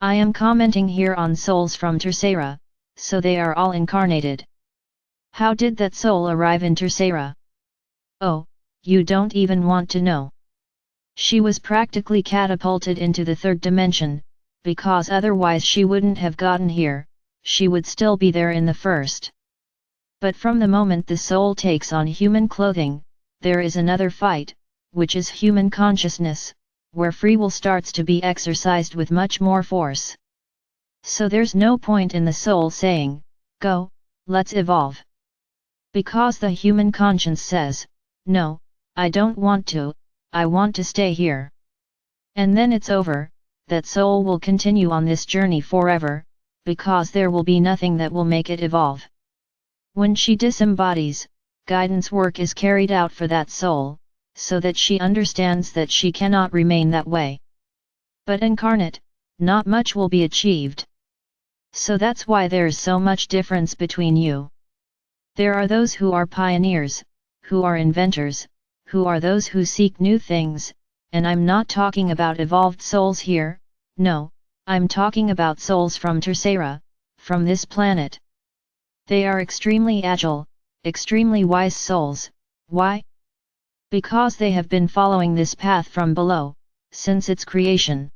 I am commenting here on souls from Tercera, so they are all incarnated. How did that soul arrive in Tercera? Oh, you don't even want to know. She was practically catapulted into the third dimension, because otherwise she wouldn't have gotten here, she would still be there in the first. But from the moment the soul takes on human clothing, there is another fight, which is human consciousness, where free will starts to be exercised with much more force. So there's no point in the soul saying, "Go, let's evolve." Because the human conscience says, "No, I don't want to, I want to stay here." And then it's over, that soul will continue on this journey forever, because there will be nothing that will make it evolve. When she disembodies, guidance work is carried out for that soul, so that she understands that she cannot remain that way. But incarnate, not much will be achieved. So that's why there is so much difference between you. There are those who are pioneers, who are inventors, who are those who seek new things, and I'm not talking about evolved souls here, no, I'm talking about souls from Tercera, from this planet. They are extremely agile, extremely wise souls. Why? Because they have been following this path from below, since its creation.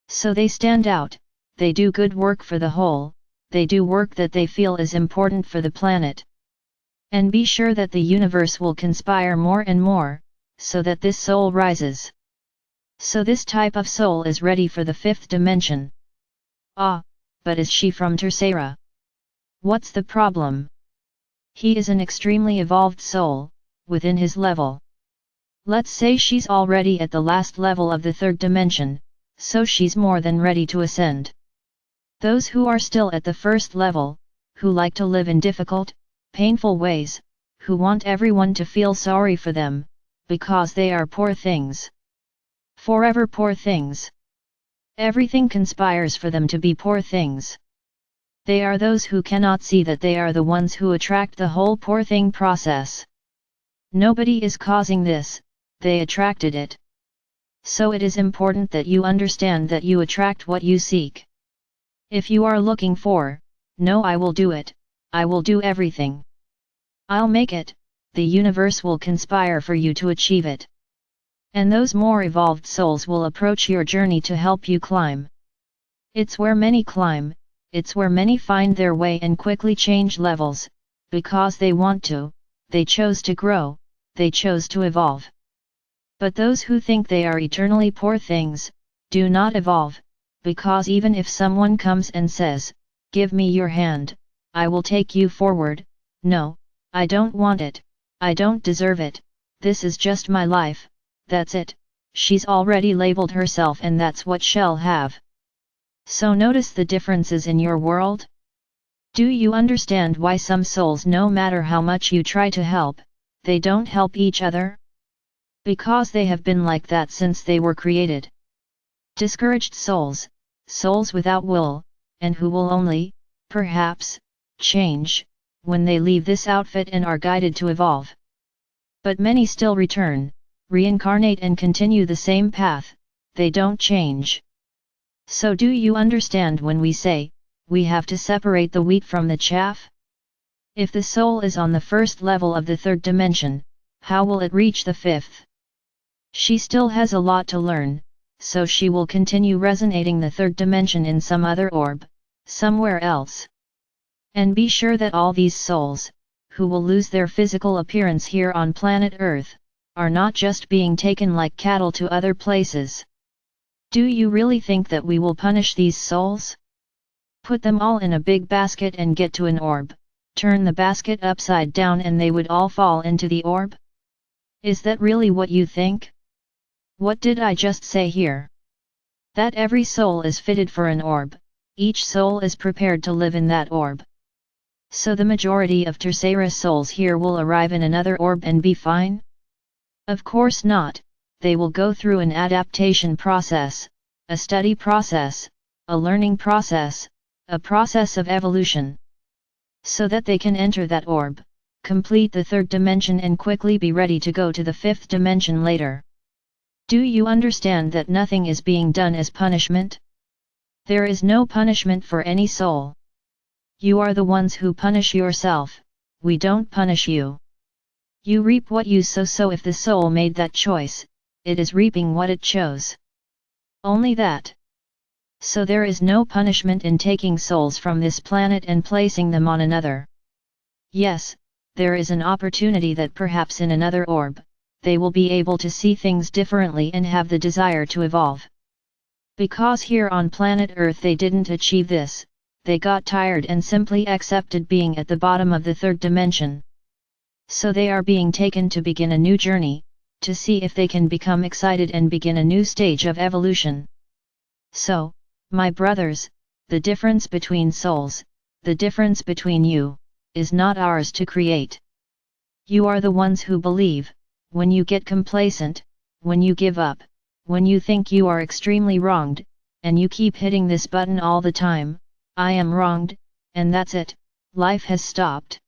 So they stand out, they do good work for the whole, they do work that they feel is important for the planet. And be sure that the universe will conspire more and more, so that this soul rises. So this type of soul is ready for the fifth dimension. Ah, but is she from Tercera? What's the problem? He is an extremely evolved soul, within his level. Let's say she's already at the last level of the third dimension, so she's more than ready to ascend. Those who are still at the first level, who like to live in difficult, painful ways, who want everyone to feel sorry for them, because they are poor things. Forever poor things. Everything conspires for them to be poor things. They are those who cannot see that they are the ones who attract the whole poor thing process. Nobody is causing this, they attracted it. So it is important that you understand that you attract what you seek. If you are looking for, "No, I will do it, I will do everything. I'll make it," the universe will conspire for you to achieve it. And those more evolved souls will approach your journey to help you climb. It's where many climb, it's where many find their way and quickly change levels, because they want to, they chose to grow, they chose to evolve. But those who think they are eternally poor things, do not evolve, because even if someone comes and says, "Give me your hand, I will take you forward," "No, I don't want it, I don't deserve it, this is just my life," that's it, she's already labeled herself and that's what she'll have. So notice the differences in your world? Do you understand why some souls, no matter how much you try to help, they don't help each other? Because they have been like that since they were created. Discouraged souls, souls without will, and who will only, perhaps, change, when they leave this outfit and are guided to evolve. But many still return, reincarnate and continue the same path, they don't change. So do you understand when we say, we have to separate the wheat from the chaff? If the soul is on the first level of the third dimension, how will it reach the fifth? She still has a lot to learn, so she will continue resonating the third dimension in some other orb, somewhere else. And be sure that all these souls, who will lose their physical appearance here on planet Earth, are not just being taken like cattle to other places. Do you really think that we will punish these souls? Put them all in a big basket and get to an orb, turn the basket upside down and they would all fall into the orb? Is that really what you think? What did I just say here? That every soul is fitted for an orb, each soul is prepared to live in that orb. So the majority of Tercera souls here will arrive in another orb and be fine? Of course not, they will go through an adaptation process, a study process, a learning process, a process of evolution. So that they can enter that orb, complete the third dimension and quickly be ready to go to the fifth dimension later. Do you understand that nothing is being done as punishment? There is no punishment for any soul. You are the ones who punish yourself, we don't punish you. You reap what you sow, so if the soul made that choice, it is reaping what it chose. Only that. So there is no punishment in taking souls from this planet and placing them on another. Yes, there is an opportunity that perhaps in another orb, they will be able to see things differently and have the desire to evolve. Because here on planet Earth they didn't achieve this, they got tired and simply accepted being at the bottom of the third dimension. So they are being taken to begin a new journey, to see if they can become excited and begin a new stage of evolution. So, my brothers, the difference between souls, the difference between you, is not ours to create. You are the ones who believe, when you get complacent, when you give up, when you think you are extremely wronged, and you keep hitting this button all the time, I am wronged, and that's it, life has stopped.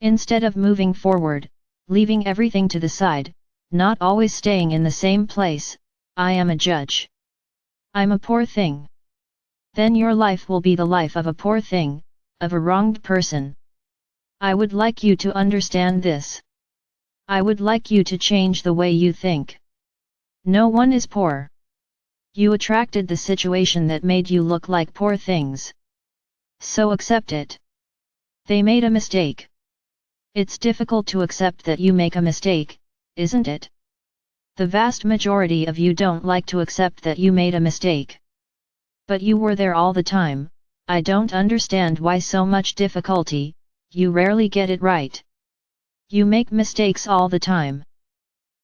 Instead of moving forward, leaving everything to the side, not always staying in the same place, I am a judge. I'm a poor thing. Then your life will be the life of a poor thing, of a wronged person. I would like you to understand this. I would like you to change the way you think. No one is poor. You attracted the situation that made you look like poor things. So accept it. They made a mistake. It's difficult to accept that you make a mistake, isn't it? The vast majority of you don't like to accept that you made a mistake. But you were there all the time, I don't understand why so much difficulty, you rarely get it right. You make mistakes all the time.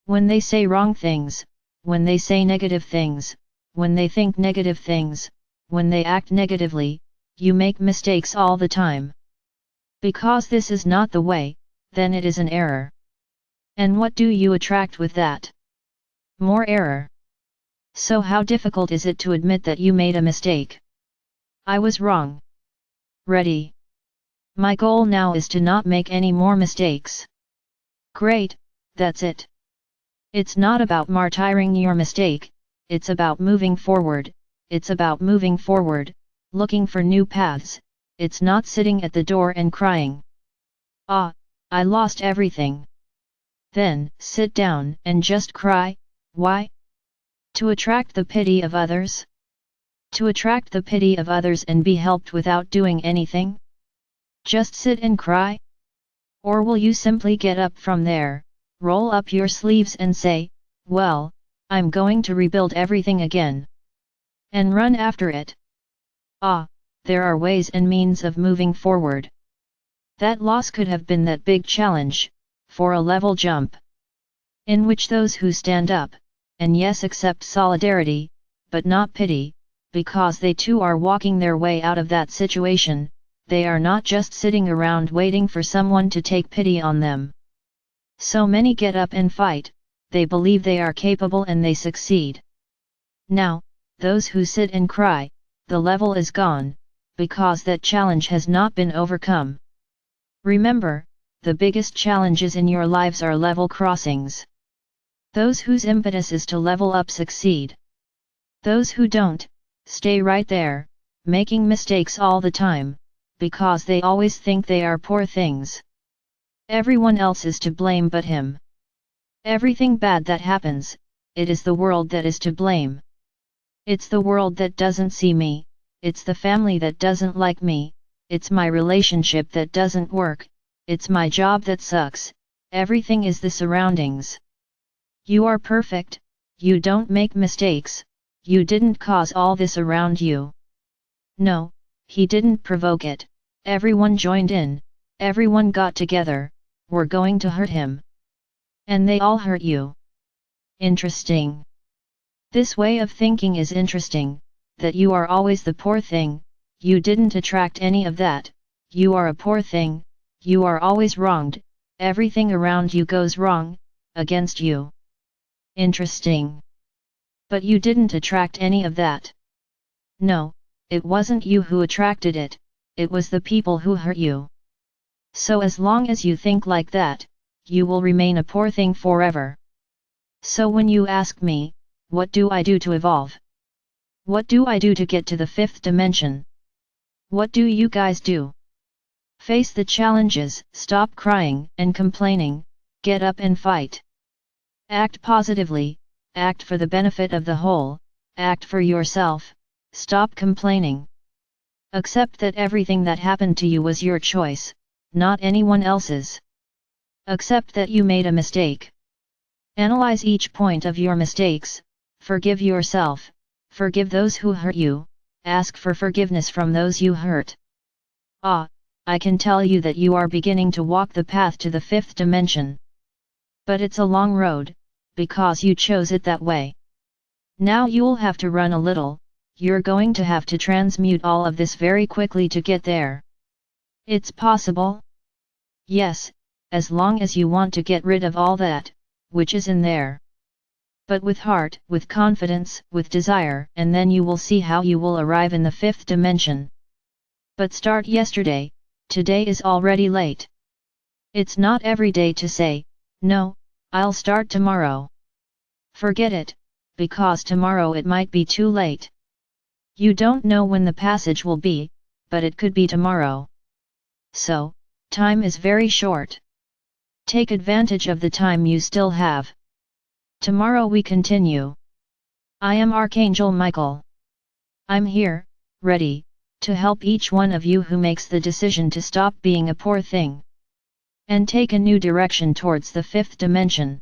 When they say wrong things, when they say negative things, when they think negative things, when they act negatively, you make mistakes all the time. Because this is not the way, then it is an error. And what do you attract with that? More error. So how difficult is it to admit that you made a mistake? I was wrong. Ready. My goal now is to not make any more mistakes. Great, that's it. It's not about martyring your mistake, it's about moving forward, it's about moving forward, looking for new paths, it's not sitting at the door and crying. Ah, I lost everything. Then, sit down and just cry, why? To attract the pity of others? To attract the pity of others and be helped without doing anything? Just sit and cry? Or will you simply get up from there, roll up your sleeves and say, well, I'm going to rebuild everything again. And run after it? Ah, there are ways and means of moving forward. That loss could have been that big challenge, for a level jump. In which those who stand up, and yes accept solidarity, but not pity, because they too are walking their way out of that situation, they are not just sitting around waiting for someone to take pity on them. So many get up and fight, they believe they are capable and they succeed. Now, those who sit and cry, the level is gone, because that challenge has not been overcome. Remember, the biggest challenges in your lives are level crossings. Those whose impetus is to level up succeed. Those who don't, stay right there, making mistakes all the time, because they always think they are poor things. Everyone else is to blame but him. Everything bad that happens, it is the world that is to blame. It's the world that doesn't see me, it's the family that doesn't like me, it's my relationship that doesn't work, it's my job that sucks, everything is the surroundings. You are perfect, you don't make mistakes, you didn't cause all this around you. No, he didn't provoke it, everyone joined in, everyone got together, we're going to hurt him. And they all hurt you. Interesting. This way of thinking is interesting, that you are always the poor thing, you didn't attract any of that, you are a poor thing, you are always wronged, everything around you goes wrong, against you. Interesting. But you didn't attract any of that. No, it wasn't you who attracted it, it was the people who hurt you. So as long as you think like that, you will remain a poor thing forever. So when you ask me, what do I do to evolve? What do I do to get to the fifth dimension? What do you guys do? Face the challenges, stop crying and complaining, get up and fight. Act positively, act for the benefit of the whole, act for yourself, stop complaining. Accept that everything that happened to you was your choice, not anyone else's. Accept that you made a mistake. Analyze each point of your mistakes, forgive yourself, forgive those who hurt you, ask for forgiveness from those you hurt. I can tell you that you are beginning to walk the path to the fifth dimension. But it's a long road, because you chose it that way. Now you'll have to run a little, you're going to have to transmute all of this very quickly to get there. It's possible? Yes, as long as you want to get rid of all that, which is in there. But with heart, with confidence, with desire, and then you will see how you will arrive in the fifth dimension. But start yesterday, today is already late. It's not every day to say, no, I'll start tomorrow. Forget it, because tomorrow it might be too late. You don't know when the passage will be, but it could be tomorrow. So, time is very short. Take advantage of the time you still have. Tomorrow we continue. I am Archangel Michael. I'm here, ready, to help each one of you who makes the decision to stop being a poor thing and take a new direction towards the fifth dimension.